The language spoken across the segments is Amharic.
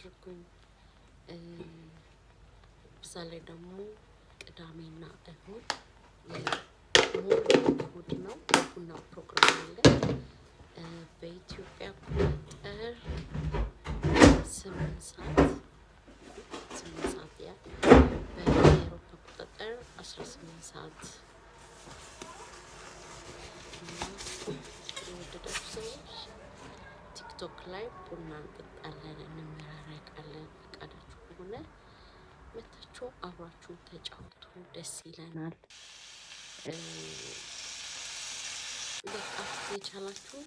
አድርጉኝ። በዛ ላይ ደግሞ ቅዳሜና እሁድ እሁድ ነው ቡና ፕሮግራም አለ። በኢትዮጵያ አቆጣጠር 8 ሰዓት ያ በአውሮፓ አቆጣጠር 18 ሰዓት እና የወደዳችሁ ሰዎች ቲክቶክ ላይ ቡና እንጠጣለን፣ እንመራረቃለን። ፈቃዳችሁ ከሆነ መታችሁ አብራችሁን ተጫወቱ፣ ደስ ይለናል። በቃ የቻላችሁ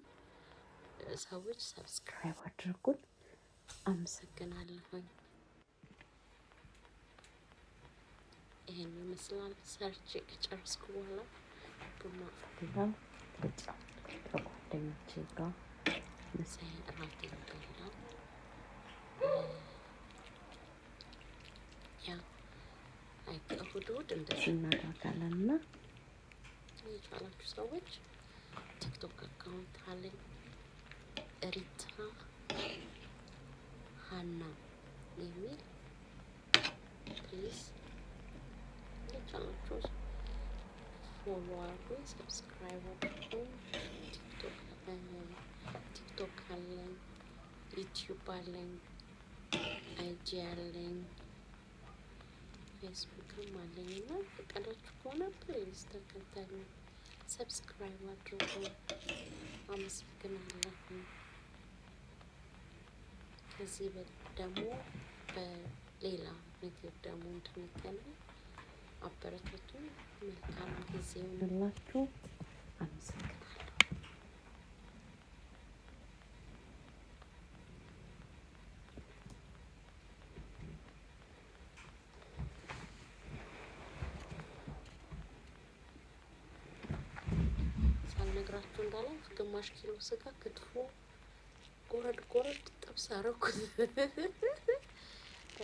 ሰዎች ሰብስክራይብ አድርጉን። አመሰግናለሁኝ። ይሄን ይመስላል። ሰርቼ ከጨረስኩ በኋላ ቡና አፍልተን ከጓደኞቼ ጋር ምሳዬን እራቴን በላሁ። ያው እሁድ እሁድ እንደዚህ እናደርጋለን እና የቻላችሁ ሰዎች ቲክቶክ አካውንት አለኝ ሪታ ሀና የሚል ፕሊዝ የቻላችሁ ፎሎ አድርጉኝ፣ ሰብስክራይብ አድርጉኝ። ቲክቶክ አለኝ፣ ዩቲዩብ አለኝ፣ አይጂ አለኝ፣ ፌስቡክም አለኝ እና ፈቃዳችሁ ከሆነ ፕሊዝ ተከተሉ፣ ሰብስክራይብ አድርጉ። አመሰግናለሁ። ከዚህ ደግሞ በሌላ ምግብ ደግሞ እንድንገናኝ አበረታቱን። መልካም ጊዜ ይሁንላችሁ። አመሰግናለሁ። ሳልነግራችሁ እንዳላልፍ ግማሽ ኪሎ ስጋ ክትፎ ጎረድ ጎረድ ጥብስ አደረኩት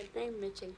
እና ይመቸኝ።